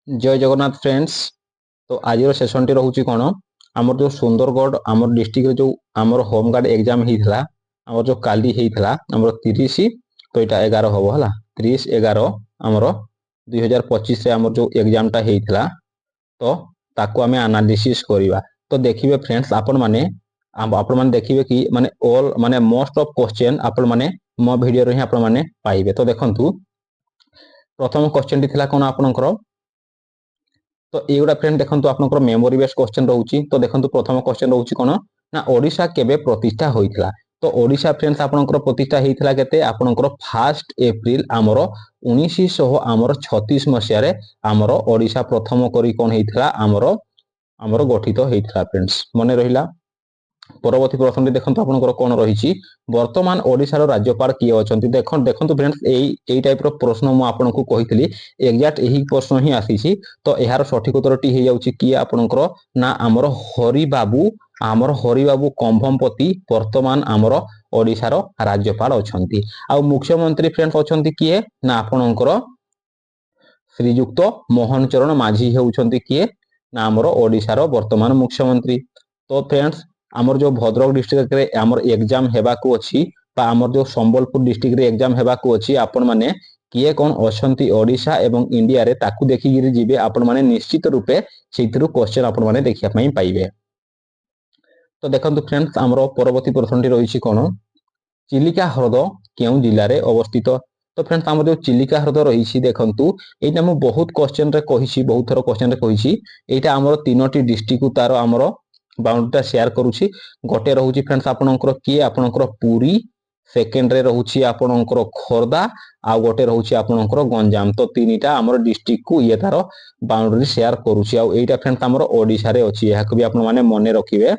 जय जगन्नाथ फ्रेंड्स। तो आज सेसन टी रोचे कौन आमर जो सुंदरगढ़ आमर डिस्ट्रिक्ट जो आमर होमगार्ड एग्जाम होता आमर जो काली होता आमर 30 तो यहाँ 11 हम है 30/11 आमर 2025 आमर जो एग्जाम टा होता तो ताको आमे एनालिसिस करवा। तो देखिए फ्रेंड्स आपण माने देखिए कि माने ऑल माने मोस्ट ऑफ क्वेश्चन आपण माने मो वीडियो रे ही आपण माने पाइबे। तो देखंतु प्रथम क्वेश्चन टी थिला कोन आपनकर। तो एगुड़ा फ्रेंड देखो आपनकर मेमोरी बेस्ड क्वेश्चन रोची। तो देखो प्रथम क्वेश्चन रोची कौन ना ओडिशा केबे प्रतिष्ठा होइथिला। तो ओडिशा फ्रेंड्स आपनकर प्रतिष्ठा होइथिला केते आपनकर 1 एप्रिल आमर 1936 मसिया रे आमर ओडिशा प्रथम करी कोन होइथिला आमर गठित होइथिला फ्रेंड्स मने रहिला। परवर्ती प्रश्न देखो आपनकर कौन रही वर्तमान ओडिशार राज्यपाल किए अछंती। देखो फ्रेंड्स यही टाइप रो प्रश्न मु आपनको कहितली एग्जैक्ट यही प्रश्न ही आसीची। तो यार सठिक उत्तर टी हे जाउची कि आपनकर ना आमर हरिबाबू कंभमपति वर्तमान आमर ओडिशार राज्यपाल अछंती। आ मुख्यमंत्री फ्रेंड्स अछंती किए ना आपनकर श्रीयुक्त मोहन चरण माझी हेउछंती किए ना आमर ओडिशार वर्तमान मुख्यमंत्री। तो फ्रेंड्स आमर जो भद्रक डिस्ट्रिक्ट रे आमर एग्जाम हेबाकू अछि बा आमर जो संबलपुर डिस्ट्रिक्ट रे एग्जाम हेबाकू अछि आपण माने किए कोन अछंती ओडिशा एवं इंडिया रे ताकू देखि गिरी जिवे आपण माने निश्चित रूपे सेथिरु क्वेश्चन आपण माने देखिया पई पाइबे। तो देखंतु फ्रेंड्स आमर परवर्ती प्रश्नटी रहिछि कोन चिलिका ह्रद केउ जिल्ला रे अवस्थित। तो फ्रेंड्स आमर जो चिलिका ह्रद रहिछि देखंतु एटा मु बहुत क्वेश्चन रे कहिछि बहुत थरो क्वेश्चन रे कहिछि एटा आमर तीनोटी डिस्ट्रिक्ट तार आमर बाउंड्री शेयर करूची। गोटे रहूची फ्रेंड्स आपनकर किए आपनकर पुरी सेकेंड रे रहूची आपनकर खोर्धा आ गोटे रहूची आपनकर गंजाम। तो तीनटा हमर डिस्ट्रिक्ट को ये तार बाउंड्री शेयर करूची आ एटा फ्रेंड्स हमर ओडिसा रे अछि एहा को भी आपन माने मने रखिबे।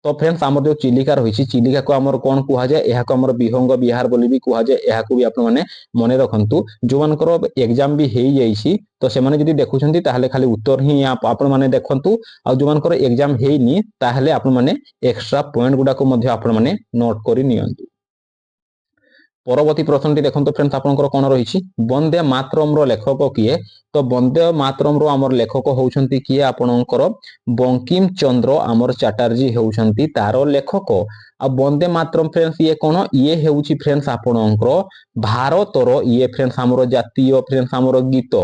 तो फ्रेंड्स आमर जो चिलिका रहिछि चिलिका को आमर कोन कुहा जाय एहा को आमर बिहंग बिहार बोली भी कुहा जाय एहा को भी आपन माने मने रखंतु। जो मानकर एग्जाम भी हेई जाईछि तो से माने जदी देखुछंती ताहले खाली उत्तर ही आपन माने देखंतु आ जो मानकर एग्जाम हेईनी ताहले आपन माने एक्स्ट्रा पॉइंट गुडा को मध्ये आपन माने नोट करि नियंतु। परवर्ती प्रश्नटी देखंतु फ्रेंड्स आपनकर कोन रहिछि वंदे मातरम रो लेखक किए। तो वंदे मातरम रो आमर लेखक होउछंती किए आपनकर बंकिम चंद्र आमर चटर्जी होउछंती तारो लेखक। आ वंदे मातरम फ्रेंड्स ये कोन ये हेउछि फ्रेंड्स आपनकर भारत रो ये फ्रेंड्स आमर जातीय फ्रेंड्स आमर गीत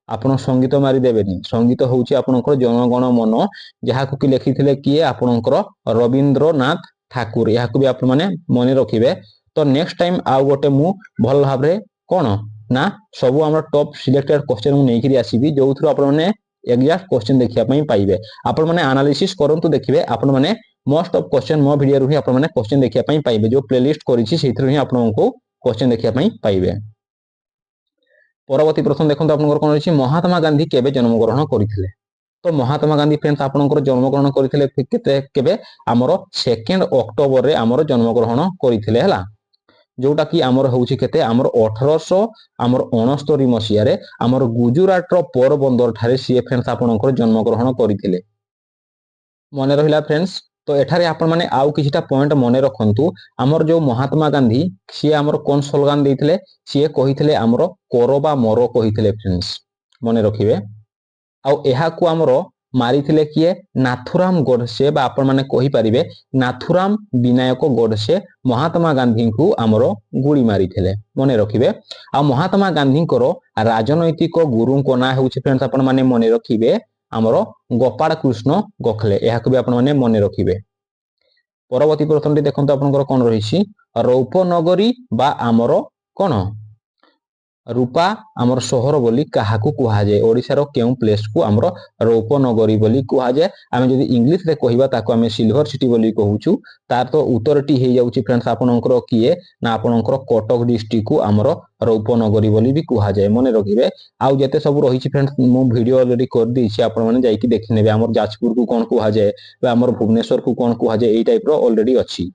आपण संगीत मारी देबेनी संगीत होउछि आपनकर जनगण मन जहाको कि लिखिथिले किए आपनकर रविंद्रनाथ ठाकुर या को भी आपण माने मने रखिबे। तो नेक्स्ट टाइम आउ गोटे मु भल भाबरे कोन ना सब हमर टॉप सिलेक्टेड क्वेश्चन मु नै करी आसीबी जो थ्रू आपण माने एग्जैक्ट क्वेश्चन देखिया पई पाइबे। आपण माने एनालिसिस करंतु देखिबे आपण माने मोस्ट ऑफ क्वेश्चन मो वीडियो रु ही आपण माने क्वेश्चन देखिया पई पाइबे जो प्लेलिस्ट करिछि सेथरु ही आपनको क्वेश्चन देखिया पई पाइबे। परवर्ती प्रश्न देखंतु आपनकर कोन अछि महात्मा गांधी केबे जन्म ग्रहण करिथिले। तो महात्मा गांधी फ्रेंड्स आपनकर जन्म ग्रहण करिथिले केबे आमर 2 अक्टोबर रे आमर जन्म ग्रहण करिथिले हला जोटा कि आमर होउछि केते आमर 1869 मसिया रे आमर गुजरात रो पोरबंदर ठारे सी फ्रेंड्स आपनकर जन्म ग्रहण करिथिले मने रहिला फ्रेंड्स। तो एठारे आपण माने आउ किछटा पॉइंट मने रखंतु आमर जो महात्मा गांधी सी आमर कोन स्लोगान देथिले सी कहिथिले आमर कोरोबा मोरो कहिथिले फ्रेंड्स मने रखिबे। आउ एहा को आमर मारिथिले किए नाथुराम गोडसे बा आपण माने कहि परिबे नाथुराम विनायक गोडसे महात्मा गांधी को आमर गुली मारिथिले मने रखिबे। आ महात्मा गांधी को राजनैतिक गुरु को ना होउछि फ्रेंड्स आपण माने मने रखिबे आमर गोपाल कृष्ण गोखले एहा को भी आपण माने मने रखिबे। परवर्ती प्रश्नटी देखंतु आपनकर कोन रहिछि रौपनगरी बा आमर कोन रूपा आमर शहर बोली काहाकू कुहा जाय ओडिसा रो केउ प्लेस को आमर रौपनगरी बोली कुहा जाय। आमे जदी इंग्लिश रे कहिबा ताको आमे सिल्वर सिटी बोली कहूछु तार तो उत्तरटी हे जाउछि फ्रेंड्स आपनकर किए ना आपनकर कटक डिस्ट्रिक्ट को आमर रौपनगरी बोली भी कुहा जाय मने रखिबे। आउ जते सब रहिछि फ्रेंड्स मु वीडियो ऑलरेडी कर दिछि आपण माने जाईकी देखि नेबे आमर जाजपुर को कोन कुहा जाय बा आमर भुवनेश्वर को कोन कुहा जाय एई टाइप रो ऑलरेडी अछि।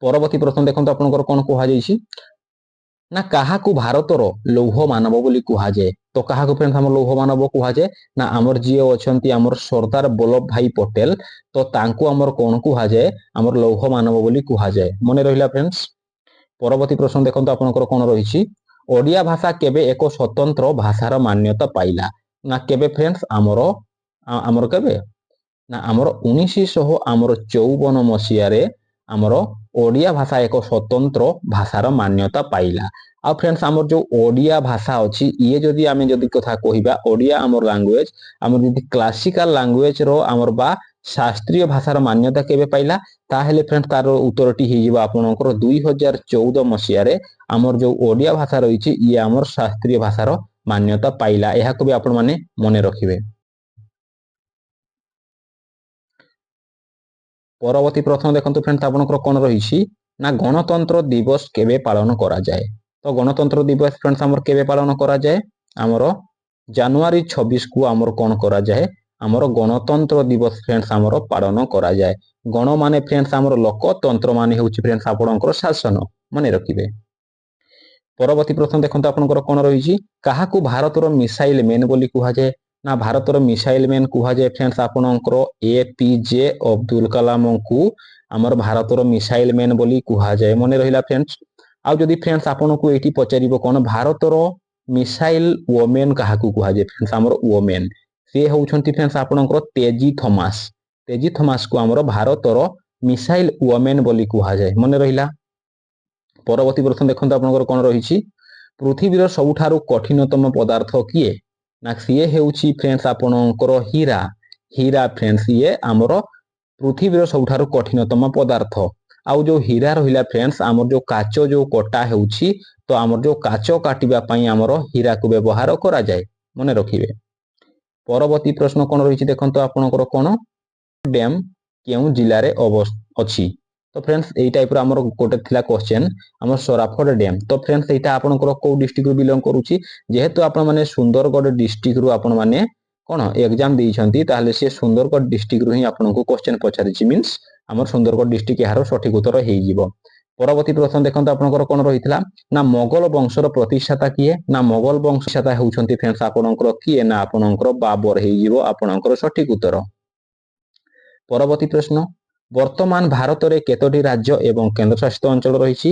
परवर्ती प्रश्न देखंतु आपनकर कोन कुहा जायछि ना काहाकू भारतर लौह मानव बोली कुहा जाय। तो काहाकू फ्रेंड्स हमर लौह मानव कुहा जाय ना आमर जिए अछंती आमर सरदार वल्लभ भाई पटेल तो तांको आमर कोन कुहा जाय आमर लौह मानव बोली कुहा जाय मने रहिला फ्रेंड्स। परवर्ती प्रश्न देखंतु आपनकर कोन रहिछि ओडिया भाषा केबे एको स्वतंत्र भाषार मान्यता पाइला। ନା କେବେ ଫ୍ରେଣ୍ଡସ୍ ଆମର କେବେ ନା ଆମର 1954 ମସିହାରେ ଆମର ଓଡ଼ିଆ ଭାଷା ଏକ ସ୍ୱତନ୍ତ୍ର ଭାଷାର ମାନ୍ୟତା ପାଇଲା। ଆଉ ଫ୍ରେଣ୍ଡସ୍ ଆମର ଯୋଉ ଓଡ଼ିଆ ଭାଷା ଅଛି ଇଏ ଯଦି ଆମେ ଯଦି କଥା କହିବା ଓଡ଼ିଆ ଆମର ଲାଙ୍ଗୁଏଜ ଆମର ଯଦି କ୍ଲାସିକାଲ ଲାଙ୍ଗୁଏଜର ଆମର ବା ଶାସ୍ତ୍ରୀୟ ଭାଷାର ମାନ୍ୟତା କେବେ ପାଇଲା ତାହେଲେ ଫ୍ରେଣ୍ଡସ୍ ତାର ଉତ୍ତରଟି ହେଇଯିବ ଆପଣଙ୍କର 2014 ମସିହାରେ ଆମର ଯୋଉ ଓଡ଼ିଆ ଭାଷା ରହିଛି ଇଏ ଆମର ଶାସ୍ତ୍ରୀୟ ଭାଷାର ମାନ୍ୟତା ପାଇଲା। ଏହାକୁ ବି ଆପଣମାନେ ମନେ ରଖିବେ। ପରବର୍ତ୍ତୀ ପ୍ରଶ୍ନ ଦେଖନ୍ତୁ ଫ୍ରେଣ୍ଡସ୍ ଆପଣଙ୍କର କ'ଣ ରହିଛି ନା ଗଣତନ୍ତ୍ର ଦିବସ କେବେ ପାଳନ କରାଯାଏ? ତ ଗଣତନ୍ତ୍ର ଦିବସ ଫ୍ରେଣ୍ଡସ୍ ଆମର କେବେ ପାଳନ କରାଯାଏ? ଆମର ଜାନୁଆରୀ 26କୁ ଆମର କ'ଣ କରାଯାଏ? ଆମର ଗଣତନ୍ତ୍ର ଦିବସ ଫ୍ରେଣ୍ଡସ୍ ଆମର ପାଳନ କରାଯାଏ। ଗଣ ମାନେ ଫ୍ରେଣ୍ଡସ୍ ଆମର ଲୋକ, ତନ୍ତ୍ର ମାନେ ହେଉଛି ଫ୍ରେଣ୍ଡସ୍ ଆପଣଙ୍କର ଶାସନ, ମନେ ରଖିବେ। ପରବର୍ତ୍ତୀ ପ୍ରଶ୍ନ ଦେଖନ୍ତୁ ଆପଣଙ୍କର କ'ଣ ରହିଛି କାହାକୁ ଭାରତର ମିସାଇଲ ମ୍ୟାନ୍ ବୋଲି କୁହାଯାଏ? ନା ଭାରତର ମିସାଇଲ ମ୍ୟାନ୍ କୁହାଯାଏ ଫ୍ରେଣ୍ଡସ୍ ଆପଣଙ୍କର APJ ଅବଦୁଲ କଲାମଙ୍କୁ ଆମର ଭାରତର ମିସାଇଲ ମ୍ୟାନ୍ ବୋଲି କୁହାଯାଏ। ମନେ ରହିଲା ଫ୍ରେଣ୍ଡସ୍। ଆଉ ଯଦି ଫ୍ରେଣ୍ଡସ୍ ଆପଣଙ୍କୁ ଏଇଠି ପଚାରିବ କ'ଣ ଭାରତର ମିସାଇଲ ୱୋମେନ୍ କାହାକୁ କୁହାଯାଏ? ଫ୍ରେଣ୍ଡସ୍ ଆମର ୱୋମେନ୍ ସେ ହେଉଛନ୍ତି ଫ୍ରେଣ୍ଡସ୍ ଆପଣଙ୍କର ତେଜି ଥମାସ। ତେଜି ଥମାସକୁ ଆମର ଭାରତର ମିସାଇଲ ୱୋମେନ୍ ବୋଲି କୁହାଯାଏ। ମନେ ରହିଲା। ପରବର୍ତ୍ତୀ ପ୍ରଶ୍ନ ଦେଖନ୍ତୁ ଆପଣଙ୍କର କ'ଣ ରହିଛି ପୃଥିବୀର ସବୁଠାରୁ କଠିନତମ ପଦାର୍ଥ କିଏ? ନା ସିଏ ହେଉଛି ଫ୍ରେଣ୍ଡସ୍ ଆପଣଙ୍କର ହୀରା। ହୀରା ଫ୍ରେଣ୍ଡସ୍ ଇଏ ଆମର ପୃଥିବୀର ସବୁଠାରୁ କଠିନତମ ପଦାର୍ଥ। ଆଉ ଯୋଉ ହୀରା ରହିଲା ଫ୍ରେଣ୍ଡସ୍ ଆମର ଯୋଉ କାଚ ଯୋଉ କଟା ହେଉଛି ତ ଆମର ଯୋଉ କାଚ କାଟିବା ପାଇଁ ଆମର ହୀରାକୁ ବ୍ୟବହାର କରାଯାଏ। ମନେ ରଖିବେ। ପରବର୍ତ୍ତୀ ପ୍ରଶ୍ନ କ'ଣ ରହିଛି ଦେଖନ୍ତୁ ଆପଣଙ୍କର କ'ଣ ଡ୍ୟାମ୍ କେଉଁ ଜିଲ୍ଲାରେ ଅଛି? ତ ଫ୍ରେଣ୍ଡସ୍ ଏଇ ଟାଇପ୍ର ଆମର ଗୋଟେ ଥିଲା କ୍ୱେଶ୍ଚେନ୍ ଆମର ସୋରାଫଟ ଡ୍ୟାମ୍। ତ ଫ୍ରେଣ୍ଡସ୍ ଏଇଟା ଆପଣଙ୍କର କୋଉ ଡିଷ୍ଟ୍ରିକ୍ଟରୁ ବିଲଙ୍ଗ କରୁଛି? ଯେହେତୁ ଆପଣମାନେ ସୁନ୍ଦରଗଡ଼ ଡିଷ୍ଟ୍ରିକ୍ଟରୁ ଆପଣମାନେ କ'ଣ ଏକ୍ଜାମ ଦେଇଛନ୍ତି ତାହେଲେ ସେ ସୁନ୍ଦରଗଡ଼ ଡିଷ୍ଟ୍ରିକ୍ଟରୁ ହିଁ ଆପଣଙ୍କୁ କ୍ୱେଶ୍ଚେନ୍ ପଚାରିଛି ମିନ୍ସ ଆମର ସୁନ୍ଦରଗଡ଼ ଡିଷ୍ଟ୍ରିକ୍ଟ ଏହାର ସଠିକ ଉତ୍ତର ହେଇଯିବ। ପରବର୍ତ୍ତୀ ପ୍ରଶ୍ନ ଦେଖନ୍ତୁ ଆପଣଙ୍କର କ'ଣ ରହିଥିଲା ନା ମୋଗଲ ବଂଶର ପ୍ରତିଷ୍ଠାତା କିଏ? ନା ମୋଗଲ ବଂଶତା ହେଉଛନ୍ତି ଫ୍ରେଣ୍ଡସ୍ ଆପଣଙ୍କର କିଏ? ନା ଆପଣଙ୍କର ବାବର ହେଇଯିବ ଆପଣଙ୍କର ସଠିକ ଉତ୍ତର। ପରବର୍ତ୍ତୀ ପ୍ରଶ୍ନ ବର୍ତ୍ତମାନ ଭାରତରେ କେତୋଟି ରାଜ୍ୟ ଏବଂ କେନ୍ଦ୍ରଶାସିତ ଅଞ୍ଚଳ ରହିଛି?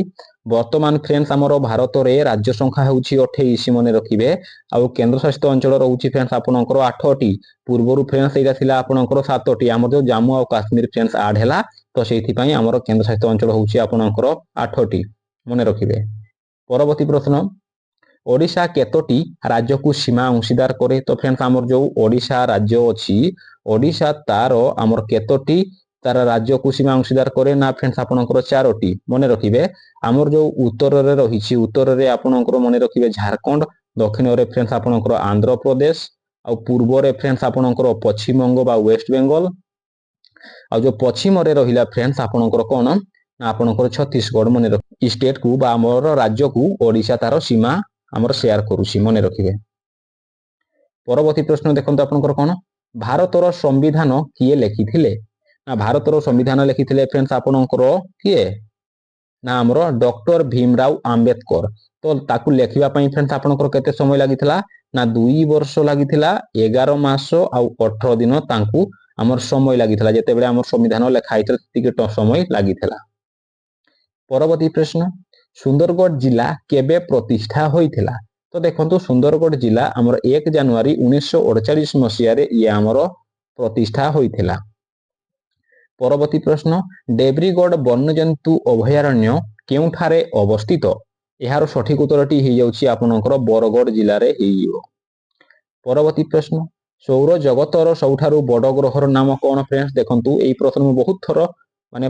ବର୍ତ୍ତମାନ ଫ୍ରେଣ୍ଡସ୍ ଆମର ଭାରତରେ ରାଜ୍ୟ ସଂଖ୍ୟା ହେଉଛି 28 ମନେ ରଖିବେ। ଆଉ କେନ୍ଦ୍ରଶାସିତ ଅଞ୍ଚଳ ରହୁଛି ଫ୍ରେଣ୍ଡସ୍ ଆପଣଙ୍କର 8ଟି। ପୂର୍ବରୁ ଫ୍ରେଣ୍ଡସ୍ ଏଇଟା ଥିଲା ଆପଣଙ୍କର 7ଟି। ଆମର ଯୋଉ ଜାମ୍ମୁ ଆଉ କାଶ୍ମୀର ଫ୍ରେଣ୍ଡସ୍ ଆଡ୍ ହେଲା ତ ସେଇଥିପାଇଁ ଆମର କେନ୍ଦ୍ରଶାସିତ ଅଞ୍ଚଳ ହେଉଛି ଆପଣଙ୍କର 8ଟି, ମନେ ରଖିବେ। ପରବର୍ତ୍ତୀ ପ୍ରଶ୍ନ ଓଡ଼ିଶା କେତୋଟି ରାଜ୍ୟକୁ ସୀମା ଅଂଶୀଦାର କରେ? ତ ଫ୍ରେଣ୍ଡସ୍ ଆମର ଯୋଉ ଓଡ଼ିଶା ରାଜ୍ୟ ଅଛି ଓଡ଼ିଶା ତାର ଆମର କେତୋଟି ତାର ରାଜ୍ୟକୁ ସୀମା ଅଂଶୀଦାର କରେ? ନା ଫ୍ରେଣ୍ଡସ୍ ଆପଣଙ୍କର 4ଟି, ମନେ ରଖିବେ। ଆମର ଯୋଉ ଉତ୍ତରରେ ରହିଛି ଉତ୍ତରରେ ଆପଣଙ୍କର ମନେ ରଖିବେ ଝାରଖଣ୍ଡ, ଦକ୍ଷିଣରେ ଫ୍ରେଣ୍ଡସ୍ ଆପଣଙ୍କର ଆନ୍ଧ୍ରପ୍ରଦେଶ, ଆଉ ପୂର୍ବରେ ଫ୍ରେଣ୍ଡସ୍ ଆପଣଙ୍କର ପଶ୍ଚିମବଙ୍ଗ ବା ୱେଷ୍ଟ ବେଙ୍ଗଲ, ଆଉ ଯୋଉ ପଶ୍ଚିମରେ ରହିଲା ଫ୍ରେଣ୍ଡସ୍ ଆପଣଙ୍କର କ'ଣ ନା ଆପଣଙ୍କର ଛତିଶଗଡ଼। ମନେ ରଖିବେ ଷ୍ଟେଟକୁ ବା ଆମର ରାଜ୍ୟକୁ ଓଡ଼ିଶା ତାର ସୀମା ଆମର ସେୟାର କରୁଛି, ମନେ ରଖିବେ। ପରବର୍ତ୍ତୀ ପ୍ରଶ୍ନ ଦେଖନ୍ତୁ ଆପଣଙ୍କର କ'ଣ ଭାରତର ସମ୍ବିଧାନ କିଏ ଲେଖିଥିଲେ? ନା ଭାରତର ସମ୍ବିଧାନ ଲେଖିଥିଲେ ଫ୍ରେଣ୍ଡସ୍ ଆପଣଙ୍କର କିଏ? ନା ଆମର ଡକ୍ଟର ଭୀମରାଓ ଆମ୍ବେଦକର। ତ ତାକୁ ଲେଖିବା ପାଇଁ ଫ୍ରେଣ୍ଡସ୍ ଆପଣଙ୍କର କେତେ ସମୟ ଲାଗିଥିଲା? ନା 2 ବର୍ଷ ଲାଗିଥିଲା, 11 ମାସ ଆଉ 18 ଦିନ ତାଙ୍କୁ ଆମର ସମୟ ଲାଗିଥିଲା। ଯେତେବେଳେ ଆମର ସମ୍ବିଧାନ ଲେଖା ହେଇଥିଲା ସେତିକି ସମୟ ଲାଗିଥିଲା। ପରବର୍ତ୍ତୀ ପ୍ରଶ୍ନ ସୁନ୍ଦରଗଡ଼ ଜିଲ୍ଲା କେବେ ପ୍ରତିଷ୍ଠା ହୋଇଥିଲା? ତ ଦେଖନ୍ତୁ ସୁନ୍ଦରଗଡ଼ ଜିଲ୍ଲା ଆମର 1 ଜାନୁଆରୀ 1948 ମସିହାରେ ଇଏ ଆମର ପ୍ରତିଷ୍ଠା ହୋଇଥିଲା। ପରବର୍ତ୍ତୀ ପ୍ରଶ୍ନ ଡେବ୍ରିଗଡ଼ ବନ୍ୟଜନ୍ତୁ ଅଭୟାରଣ୍ୟ କେଉଁଠାରେ ଅବସ୍ଥିତ? ଏହାର ସଠିକ ଉତ୍ତରଟି ହେଇଯାଉଛି ଆପଣଙ୍କର ବରଗଡ଼ ଜିଲ୍ଲାରେ ହେଇଯିବ। ପରବର୍ତ୍ତୀ ପ୍ରଶ୍ନ ସୌର ଜଗତର ସବୁଠାରୁ ବଡ଼ ଗ୍ରହର ନାମ କ'ଣ? ଫ୍ରେଣ୍ଡସ୍ ଦେଖନ୍ତୁ ଏଇ ପ୍ରଶ୍ନ ମୁଁ ବହୁତ ଥର ମାନେ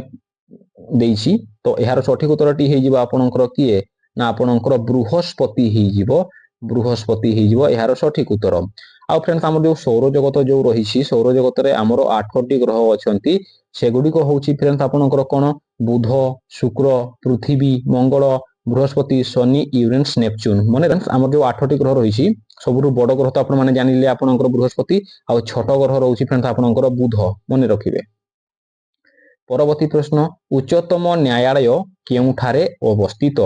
ଦେଇଛି ତ ଏହାର ସଠିକ ଉତ୍ତରଟି ହେଇଯିବ ଆପଣଙ୍କର କିଏ? ନା ଆପଣଙ୍କର ବୃହସ୍ପତି ହେଇଯିବ। ବୃହସ୍ପତି ହେଇଯିବ ଏହାର ସଠିକ ଉତ୍ତର। ଆଉ ଫ୍ରେଣ୍ଡସ୍ ଆମର ଯୋଉ ସୌର ଜଗତ ଯୋଉ ରହିଛି ସୌର ଜଗତରେ ଆମର 8ଟି ଗ୍ରହ ଅଛନ୍ତି। ସେଗୁଡ଼ିକ ହେଉଛି ଫ୍ରେଣ୍ଡସ୍ ଆପଣଙ୍କର କ'ଣ ବୁଧ, ଶୁକ୍ର, ପୃଥିବୀ, ମଙ୍ଗଳ, ବୃହସ୍ପତି, ଶନି, ୟୁରେନସ୍, ନେପଚୁନ। ମନେ ଆମର ଯୋଉ 8ଟି ଗ୍ରହ ରହିଛି ସବୁଠୁ ବଡ଼ ଗ୍ରହ ତ ଆପଣମାନେ ଜାଣିଲେ ଆପଣଙ୍କର ବୃହସ୍ପତି, ଆଉ ଛୋଟ ଗ୍ରହ ରହୁଛି ଫ୍ରେଣ୍ଡସ୍ ଆପଣଙ୍କର ବୁଧ, ମନେ ରଖିବେ। ପରବର୍ତ୍ତୀ ପ୍ରଶ୍ନ ଉଚ୍ଚତମ ନ୍ୟାୟାଳୟ କେଉଁଠାରେ ଅବସ୍ଥିତ?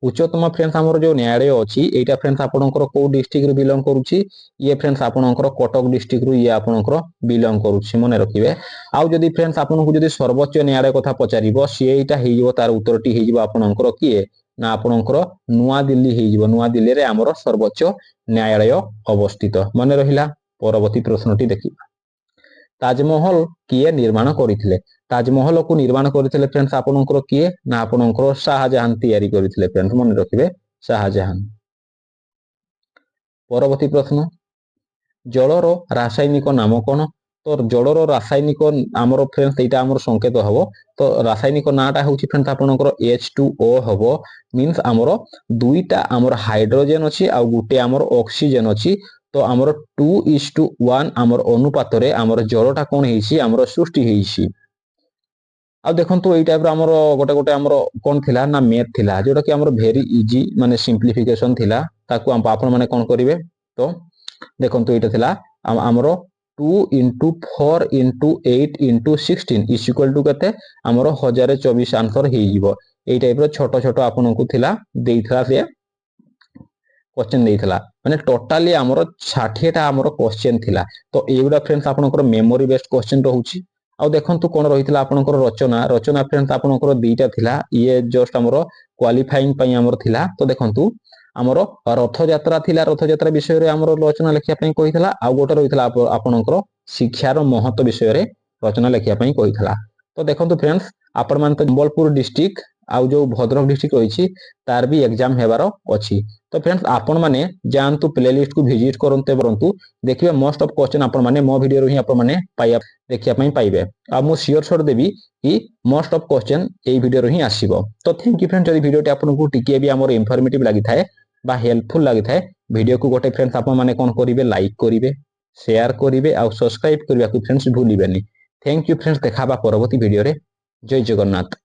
ଉଚ୍ଚତମ ଫ୍ରେଣ୍ଡସ୍ ଆମର ଯୋଉ ନ୍ୟାୟାଳୟ ଅଛି ଏଇଟା ଫ୍ରେଣ୍ଡସ୍ ଆପଣଙ୍କର କୋଉ ଡିଷ୍ଟ୍ରିକ୍ଟରୁ ବିଲଙ୍ଗ କରୁଛି? ଇଏ ଫ୍ରେଣ୍ଡସ୍ ଆପଣଙ୍କର କଟକ ଡିଷ୍ଟ୍ରିକ୍ଟରୁ ଇଏ ଆପଣଙ୍କର ବିଲଙ୍ଗ କରୁଛି, ମନେ ରଖିବେ। ଆଉ ଯଦି ଫ୍ରେଣ୍ଡସ୍ ଆପଣଙ୍କୁ ଯଦି ସର୍ବୋଚ୍ଚ ନ୍ୟାୟାଳୟ କଥା ପଚାରିବ ସେଇଟା ହେଇଯିବ ତାର ଉତ୍ତରଟି ହେଇଯିବ ଆପଣଙ୍କର କିଏ? ନା ଆପଣଙ୍କର ନୂଆଦିଲ୍ଲୀ ହେଇଯିବ। ନୂଆଦିଲ୍ଲୀରେ ଆମର ସର୍ବୋଚ୍ଚ ନ୍ୟାୟାଳୟ ଅବସ୍ଥିତ, ମନେ ରହିଲା। ପରବର୍ତ୍ତୀ ପ୍ରଶ୍ନଟି ଦେଖିବା। ତାଜମହଲ କିଏ ନିର୍ମାଣ କରିଥିଲେ? ତାଜମହଲକୁ ନିର୍ମାଣ କରିଥିଲେ ଫ୍ରେଣ୍ଡସ୍ ଆପଣଙ୍କର କିଏ? ନା ଆପଣଙ୍କର ଶାହଜାହାନ ତିଆରି କରିଥିଲେ ଫ୍ରେଣ୍ଡସ୍, ମନେ ରଖିବେ ଶାହଜାହାନ। ପରବର୍ତ୍ତୀ ପ୍ରଶ୍ନ, ଜଳର ରାସାୟନିକ ନାମ କ'ଣ? ତ ଜଳର ରାସାୟନିକ ଆମର ଫ୍ରେଣ୍ଡସ୍ ଏଇଟା ଆମର ସଂକେତ ହବ। ତ ରାସାୟନିକ ନାଁଟା ହେଉଛି ଫ୍ରେଣ୍ଡସ୍ ଆପଣଙ୍କର H2O ହବ। ମିନ୍ସ ଆମର ଦୁଇଟା ଆମର ହାଇଡ୍ରୋଜେନ ଅଛି ଆଉ ଗୋଟେ ଆମର ଅକ୍ସିଜେନ ଅଛି। ତ ଆମର 2:1 ଆମର ଅନୁପାତରେ ଆମର ଜଳଟା କ'ଣ ହେଇଛି ଆମର ସୃଷ୍ଟି ହେଇଛି। ଆଉ ଦେଖନ୍ତୁ ଏଇ ଟାଇପର ଆମର ଗୋଟେ ଆମର କ'ଣ ଥିଲା ନା ମ୍ୟାଥ୍ ଥିଲା, ଯୋଉଟା କି ଆମର ଭେରି ଇଜି ମାନେ ସିମ୍ପ୍ଲିଫିକେସନ ଥିଲା। ତାକୁ ଆପଣମାନେ କ'ଣ କରିବେ? ତ ଦେଖନ୍ତୁ ଏଇଟା ଥିଲା ଆମର 2 × 4 × 8 × 16 ଇକ୍ୱାଲ୍ ଟୁ କେତେ ଆମର 1024 ଆନ୍ସର ହେଇଯିବ। ଏଇ ଟାଇପର ଛୋଟ ଛୋଟ ଆପଣଙ୍କୁ ଥିଲା ଦେଇଥିଲା, ସେ क्वेश्चन ଦେଇଥିଲା ମାନେ ଟୋଟାଲି ଆମର 60ଟା ଆମର क्वेश्चन ଥିଲା। ତ ଏଇଗୁଡ଼ା फ्रेंड्स ଆପଣଙ୍କର मेमोरी बेस्ड क्वेश्चन रहउची। ଆଉ ଦେଖନ୍ତୁ कोन रहितला आपनकर रचना फ्रेंड्स आपनकर दुईटा थिला, ये जस्ट हमरो क्वालिफाइंग पई हमर थिला। तो देखंतु हमर रथ यात्रा थिला, रथ यात्रा विषय रे हमर रचना लेखिया पई कहितला। आ गोटे रहितला आपनकर शिक्षार महत्व विषय रे रचना लेखिया पई कहितला। तो देखंतु फ्रेंड्स आपण मान तो संबलपुर डिस्ट्रिक्ट आउ जो भद्रक डिस्ट्रिक्ट रहिछि तार भी एग्जाम हेबारो अछि। तो फ्रेंड्स आपण माने जानतु प्लेलिस्ट को विजिट करंते परंतु देखिबे मोस्ट ऑफ क्वेश्चन आपण माने मो वीडियो रो ही आपण माने पाइया देखिया पई पाइबे। आ मो श्योर छोड़ देबी कि मोस्ट ऑफ क्वेश्चन एई वीडियो रो ही आसीबो। तो थैंक यू फ्रेंड्स, जदि वीडियो टी आपनको टिके भी हमर इन्फॉर्मेटिव लागि थाए बा हेल्पफुल लागि थाए, वीडियो को गोटे फ्रेंड्स आपण माने कोन करिवे, लाइक करिवे, शेयर करिवे आ सब्सक्राइब करबा को फ्रेंड्स भूलिबेनी। थैंक यू फ्रेंड्स, देखाबा परवर्ती वीडियो रे। जय जगन्नाथ।